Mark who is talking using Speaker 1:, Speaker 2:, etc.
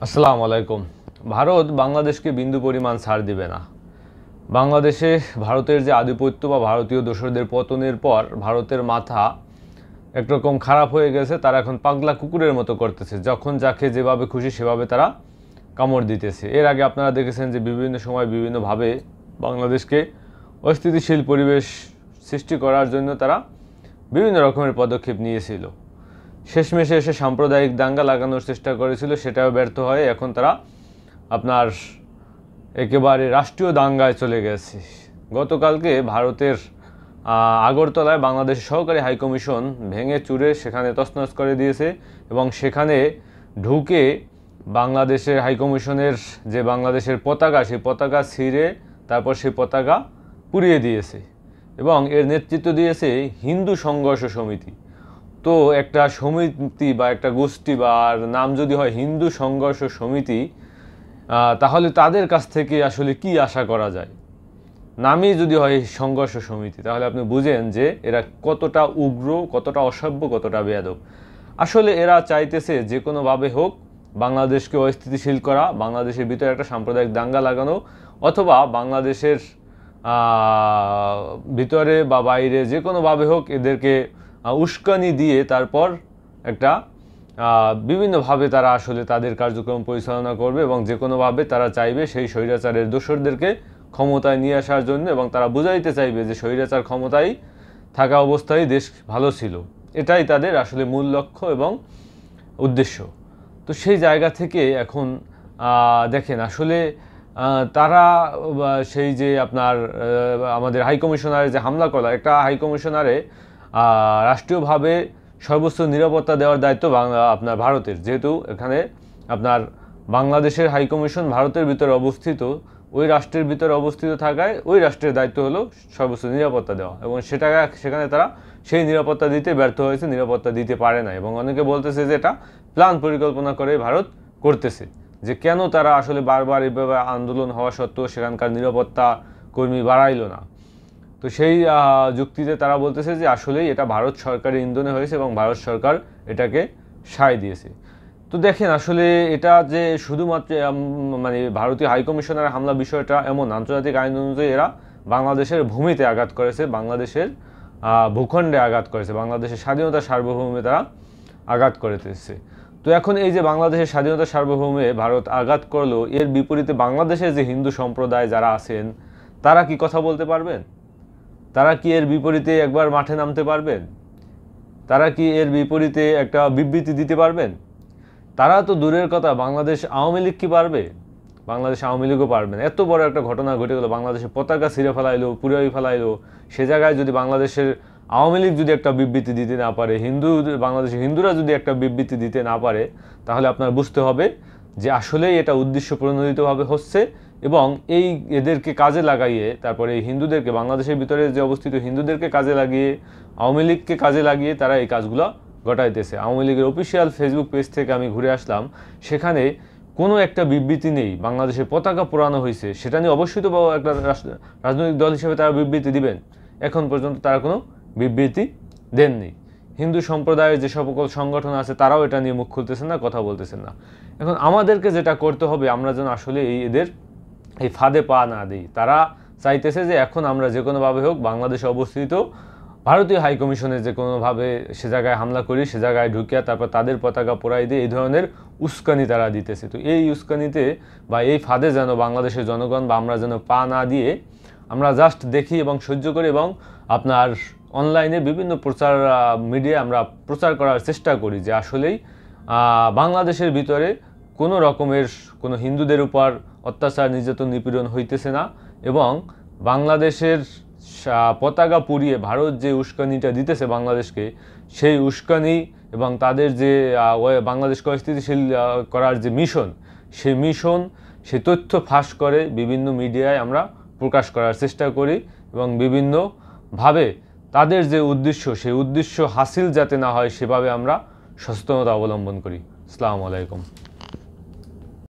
Speaker 1: আসসালামু আলাইকুম। ভারত বাংলাদেশকে বিন্দু পরিমাণ ছাড় দিবে না। বাংলাদেশে ভারতের যে আধিপত্য বা ভারতীয় দোসরদের পতনের পর ভারতের মাথা একরকম খারাপ হয়ে গেছে। তারা এখন পাগলা কুকুরের মতো করতেছে, যখন যাকে যেভাবে খুশি সেভাবে তারা কামড় দিতেছে। এর আগে আপনারা দেখেছেন যে বিভিন্ন সময় বিভিন্নভাবে বাংলাদেশকে অস্থিতিশীল পরিবেশ সৃষ্টি করার জন্য তারা বিভিন্ন রকমের পদক্ষেপ নিয়েছিল। শেষমেশে এসে সাম্প্রদায়িক দাঙ্গা লাগানোর চেষ্টা করেছিল, সেটাও ব্যর্থ হয়। এখন তারা আপনার একেবারে রাষ্ট্রীয় দাঙ্গায় চলে গেছে। গতকালকে ভারতের আগরতলায় বাংলাদেশের সহকারী হাইকমিশন ভেঙে চুরে সেখানে তছনছ করে দিয়েছে এবং সেখানে ঢুকে বাংলাদেশের হাইকমিশনের যে বাংলাদেশের পতাকা, সেই পতাকা ছিঁড়ে তারপর সেই পতাকা পুড়িয়ে দিয়েছে এবং এর নেতৃত্ব দিয়েছে হিন্দু সংঘর্ষ সমিতি। তো একটা সমিতি বা একটা গোষ্ঠী বা নাম যদি হয় হিন্দু সংঘর্ষ সমিতি, তাহলে তাদের কাছ থেকে আসলে কি আশা করা যায়? নামই যদি হয় সংঘর্ষ সমিতি, তাহলে আপনি বুঝেন যে এরা কতটা উগ্র, কতটা অসভ্য, কতটা বেয়াদব। আসলে এরা চাইতেছে যে কোনোভাবে হোক বাংলাদেশকে অস্থিতিশীল করা, বাংলাদেশের ভিতরে একটা সাম্প্রদায়িক দাঙ্গা লাগানো, অথবা বাংলাদেশের ভিতরে বা বাইরে যে কোনোভাবে হোক এদেরকে উস্কানি দিয়ে তারপর একটা বিভিন্নভাবে তারা আসলে তাদের কার্যক্রম পরিচালনা করবে এবং যে কোনোভাবে তারা চাইবে সেই স্বৈরাচারের দোসরদেরকে ক্ষমতায় নিয়ে আসার জন্য, এবং তারা বুঝাইতে চাইবে যে স্বৈরাচার ক্ষমতায় থাকা অবস্থায় দেশ ভালো ছিল। এটাই তাদের আসলে মূল লক্ষ্য এবং উদ্দেশ্য। তো সেই জায়গা থেকে এখন দেখেন আসলে তারা সেই যে আপনার আমাদের হাইকমিশনারে যে হামলা করা, একটা হাইকমিশনারে রাষ্ট্রীয়ভাবে সর্বোচ্চ নিরাপত্তা দেওয়ার দায়িত্ব আপনার ভারতের, যেহেতু এখানে আপনার বাংলাদেশের হাইকমিশন ভারতের ভিতরে অবস্থিত, ওই রাষ্ট্রের ভিতরে অবস্থিত থাকায় ওই রাষ্ট্রের দায়িত্ব হলো সর্বোচ্চ নিরাপত্তা দেওয়া, এবং সেখানে তারা সেই নিরাপত্তা দিতে ব্যর্থ হয়েছে, নিরাপত্তা দিতে পারে না। এবং অনেকে বলতেছে যে এটা প্ল্যান পরিকল্পনা করে ভারত করতেছে, যে কেন তারা আসলে বারবার এইভাবে আন্দোলন হওয়া সত্ত্বেও সেখানকার নিরাপত্তা কর্মী বাড়াইল না। তো সেই যুক্তিতে তারা বলতেছে যে আসলেই এটা ভারত সরকারের ইন্ধনে হয়েছে এবং ভারত সরকার এটাকে সায় দিয়েছে। তো দেখেন আসলে এটা যে শুধুমাত্র মানে ভারতীয় হাইকমিশনের হামলা বিষয়টা এমন, আন্তর্জাতিক আইন অনুযায়ী এরা বাংলাদেশের ভূমিতে আঘাত করেছে, বাংলাদেশের ভূখণ্ডে আঘাত করেছে, বাংলাদেশের স্বাধীনতা সার্বভৌমে তারা আঘাত করেছে। তো এখন এই যে বাংলাদেশের স্বাধীনতা সার্বভৌমে ভারত আঘাত করলো, এর বিপরীতে বাংলাদেশের যে হিন্দু সম্প্রদায় যারা আছেন তারা কি কথা বলতে পারবেন? তারা কি এর বিপরীতে একবার মাঠে নামতে পারবেন? তারা কি এর বিপরীতে একটা বিবৃতি দিতে পারবেন? তারা তো দূরের কথা, বাংলাদেশ আওয়ামী লীগ কি পারবে? বাংলাদেশ আওয়ামী লীগও পারবে না। এত বড় একটা ঘটনা ঘটে গেল, বাংলাদেশের পতাকা ছিঁড়ে ফেলাইলো, পুড়িয়ে ফেলাইলো, সে জায়গায় যদি বাংলাদেশের আওয়ামী লীগ যদি একটা বিবৃতি দিতে না পারে, বাংলাদেশের হিন্দুরা যদি একটা বিবৃতি দিতে না পারে, তাহলে আপনার বুঝতে হবে যে আসলেই এটা উদ্দেশ্য প্রণোদিতভাবে হচ্ছে এবং এদেরকে কাজে লাগাইয়ে তারপরে এই হিন্দুদেরকে, বাংলাদেশের ভিতরে যে অবস্থিত হিন্দুদেরকে কাজে লাগিয়ে, আওয়ামী লীগকে কাজে লাগিয়ে তারা এই কাজগুলো ঘটাইতেছে। আওয়ামী লীগের অফিসিয়াল ফেসবুক পেজ থেকে আমি ঘুরে আসলাম, সেখানে কোনো একটা বিবৃতি নেই। বাংলাদেশের পতাকা পোড়ানো হয়েছে, সেটা নিয়ে অবশ্যই তো একটা রাজনৈতিক দল হিসেবে তারা বিবৃতি দিবেন। এখন পর্যন্ত তারা কোনো বিবৃতি দেননি। হিন্দু সম্প্রদায়ের যে সকল সংগঠন আছে তারাও এটা নিয়ে মুখ খুলতেছেন না, কথা বলতেছেন না। এখন আমাদেরকে যেটা করতে হবে, আমরা যেন আসলে এদের এই ফাঁদে পা না দিই। তারা চাইতেছে যে এখন আমরা যে কোনোভাবে হোক বাংলাদেশে অবস্থিত ভারতীয় হাইকমিশনে যে কোনোভাবে সে জায়গায় হামলা করি, সে জায়গায় ঢুকিয়া তারপর তাদের পতাকা পোড়াই দিয়ে এই ধরনের উস্কানি তারা দিতেছে। তো এই উস্কানিতে বা এই ফাঁদে যেন বাংলাদেশের জনগণ বা আমরা যেন পা না দিয়ে আমরা জাস্ট দেখি এবং সহ্য করি এবং আপনার অনলাইনে বিভিন্ন প্রচার মিডিয়া আমরা প্রচার করার চেষ্টা করি যে আসলেই বাংলাদেশের ভিতরে কোনো রকমের কোনো হিন্দুদের উপর অত্যাচার, নির্যাতন, নিপীড়ন হইতেছে না এবং বাংলাদেশের পতাকা পুড়িয়ে ভারত যে উস্কানিটা দিতেছে বাংলাদেশকে, সেই উস্কানি এবং তাদের যে বাংলাদেশকে অস্থিতিশীল করার যে মিশন, সেই তথ্য ফাঁস করে বিভিন্ন মিডিয়ায় আমরা প্রকাশ করার চেষ্টা করি এবং বিভিন্নভাবে তাদের যে উদ্দেশ্য, সেই উদ্দেশ্য হাসিল যাতে না হয় সেভাবে আমরা সচেতনতা অবলম্বন করি। আসসালামু আলাইকুম।